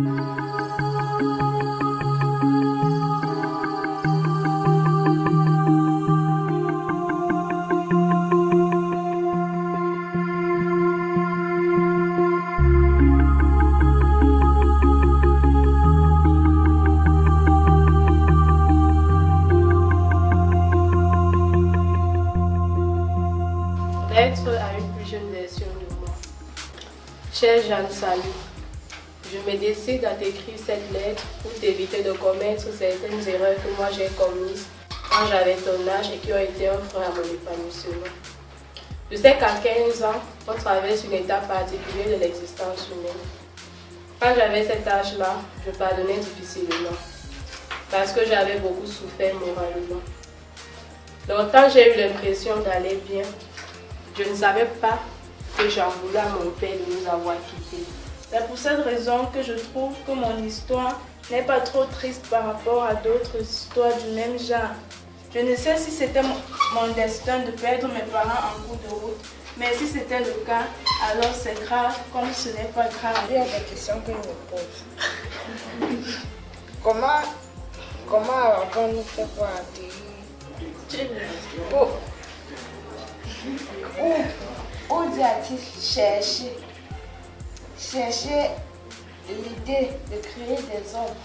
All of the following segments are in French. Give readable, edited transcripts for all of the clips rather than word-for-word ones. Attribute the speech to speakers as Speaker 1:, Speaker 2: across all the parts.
Speaker 1: Lettre à une plus jeune version de moi. Chère Jeanne, salut. Je me décide à t'écrire cette lettre pour t'éviter de commettre certaines erreurs que moi j'ai commises quand j'avais ton âge et qui ont été un frein à mon épanouissement. Je sais qu'à 15 ans, on traverse une étape particulière de l'existence humaine. Quand j'avais cet âge-là, je pardonnais difficilement parce que j'avais beaucoup souffert moralement. Longtemps, j'ai eu l'impression d'aller bien. Je ne savais pas que j'en voulais à mon père de nous avoir quittés.
Speaker 2: C'est pour cette raison que je trouve que mon histoire n'est pas trop triste par rapport à d'autres histoires du même genre. Je ne sais si c'était mon destin de perdre mes parents en cours de route, mais si c'était le cas, alors c'est grave comme ce n'est pas grave.
Speaker 3: Il y a des questions que je me pose. Comment avons-nous fait pour atterrir? Où a-t-il cherché l'idée de créer des hommes?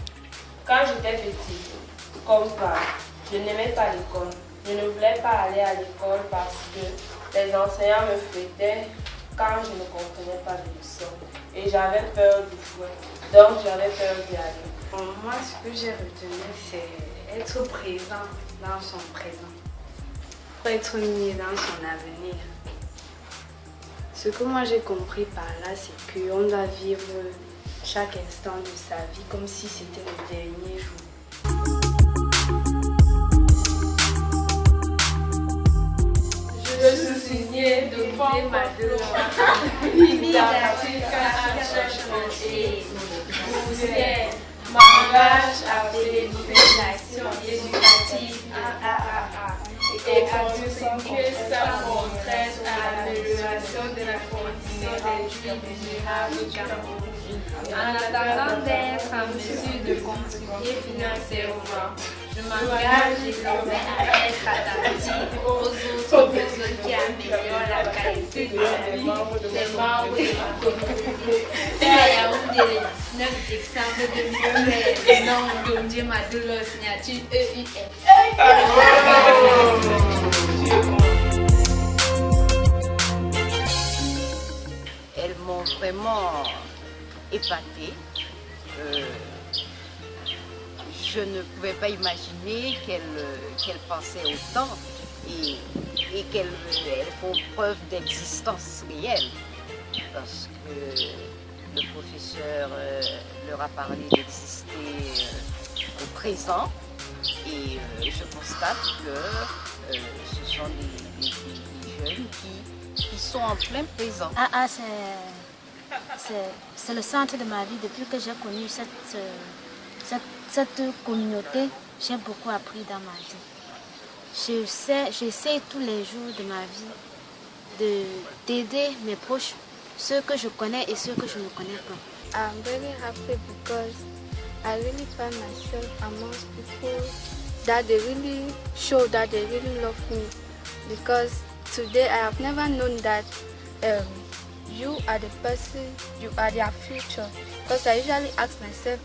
Speaker 1: Quand j'étais petite, comme ça, je n'aimais pas l'école. Je ne voulais pas aller à l'école parce que les enseignants me fouettaient quand je ne comprenais pas les leçons. Et j'avais peur du fouet. Donc j'avais peur d'y aller.
Speaker 4: Moi, ce que j'ai retenu, c'est être présent dans son présent. Pour être mis dans son avenir. Ce que moi j'ai compris par là, c'est qu'on doit vivre chaque instant de sa vie comme si c'était le dernier jour.
Speaker 1: Je suis signée de Paul Madelon, poussière, mariage appelé nation éducative et contribuer sans contrainte à l'amélioration de la condition des vies vulnérables au Cameroun. En attendant d'être en mesure de contribuer financièrement, je m'engage désormais à être attentive aux autres personnes qui améliorent la qualité de la vie des membres de ma communauté. C'est à Yaoundé le 19 décembre 2013. Non, Gondier Madelon, signature EUF.
Speaker 5: Elles m'ont vraiment épatée. Je ne pouvais pas imaginer qu'elles pensaient autant et qu'elles font preuve d'existence réelle. Parce que le professeur leur a parlé d'exister au présent et je constate que ce sont des jeunes qui sont en plein présent.
Speaker 6: C'est le centre de ma vie. Depuis que j'ai connu cette communauté, j'ai beaucoup appris dans ma vie. J'essaie tous les jours de ma vie d'aider mes proches, ceux que je connais et ceux que je ne connais pas.
Speaker 7: I'm very happy because I really find myself amongst people that they really show that they really love me. Because today I have never known that you are the person, you are their future. Because I usually ask myself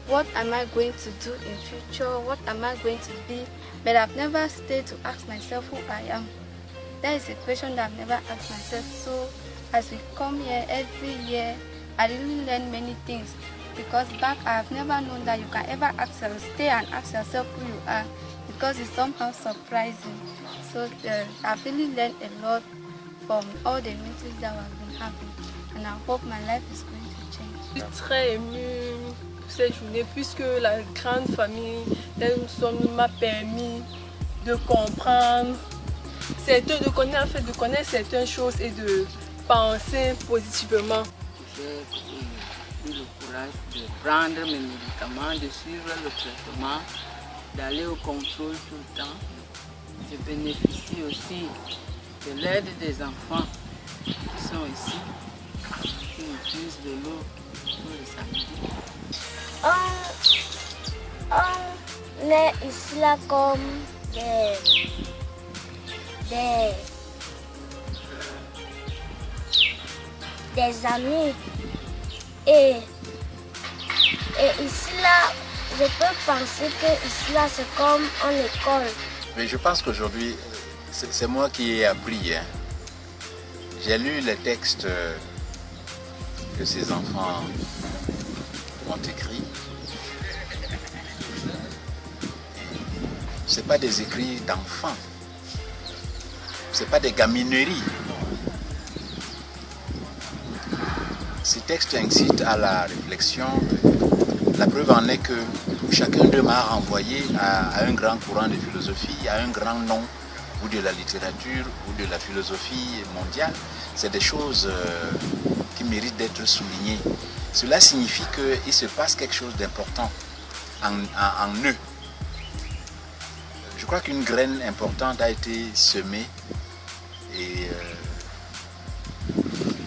Speaker 7: what am I going to do in future, what am I going to be, but I've never stayed to ask myself who I am. That is a question that I've never asked myself. So as we come here every year, I really learn many things. Because back I have never known that you can ever stay and ask yourself who you are, because it's somehow surprising. So I've really learned a lot from all the meetings that we've been having, and I hope my life is going to change.
Speaker 8: Je suis très émue pour cette journée puisque la grande famille m'a permis de comprendre, de connaître certaines choses et de penser positivement.
Speaker 5: J'ai eu le courage de prendre mes médicaments, de suivre le traitement, d'aller au contrôle tout le temps. Je bénéficie aussi de l'aide des enfants qui sont ici, qui utilisent de l'eau tous les samedis.
Speaker 6: on est ici là comme des amis. Et ici là, je peux penser que ici là c'est comme en école.
Speaker 9: Mais je pense qu'aujourd'hui, c'est moi qui ai appris. Hein. J'ai lu les textes que ces enfants ont écrits. Ce n'est pas des écrits d'enfants. Ce n'est pas des gamineries. Ces textes incitent à la réflexion. La preuve en est que chacun d'eux m'a renvoyé à un grand courant de philosophie, à un grand nom ou de la littérature ou de la philosophie mondiale. C'est des choses qui méritent d'être soulignées. Cela signifie qu'il se passe quelque chose d'important en eux. Je crois qu'une graine importante a été semée et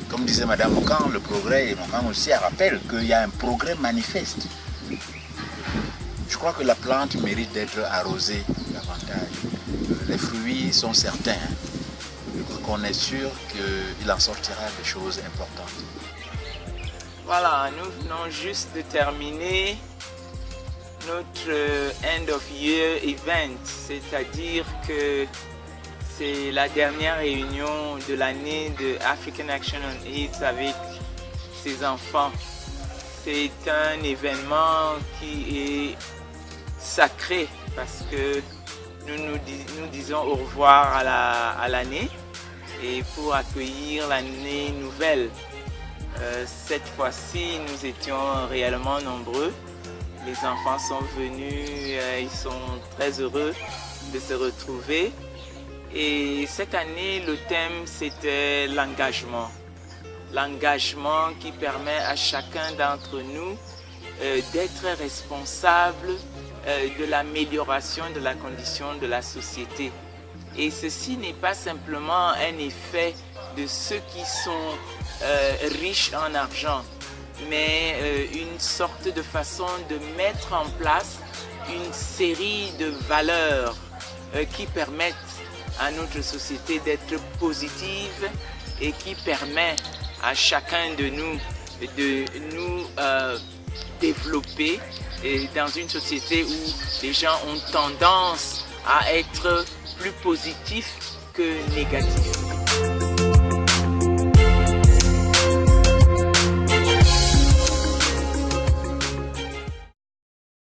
Speaker 9: comme disait Madame Okan, le progrès, et maman aussi, elle rappelle qu'il y a un progrès manifeste. Je crois que la plante mérite d'être arrosée davantage. Les fruits sont certains. Je crois qu'on est sûr qu'il en sortira des choses importantes.
Speaker 10: Voilà, nous venons juste de terminer notre End of Year Event, c'est-à-dire que c'est la dernière réunion de l'année de African Action on AIDS avec ses enfants. C'est un événement qui est sacré parce que nous disons au revoir à l'année et pour accueillir l'année nouvelle. Cette fois-ci, nous étions réellement nombreux. Les enfants sont venus, ils sont très heureux de se retrouver. Et cette année, le thème, c'était l'engagement. L'engagement qui permet à chacun d'entre nous d'être responsable de l'amélioration de la condition de la société. Et ceci n'est pas simplement un effet de ceux qui sont riches en argent, mais une sorte de façon de mettre en place une série de valeurs qui permettent à notre société d'être positive et qui permet à chacun de nous développer dans une société où les gens ont tendance à être plus positifs que négatifs.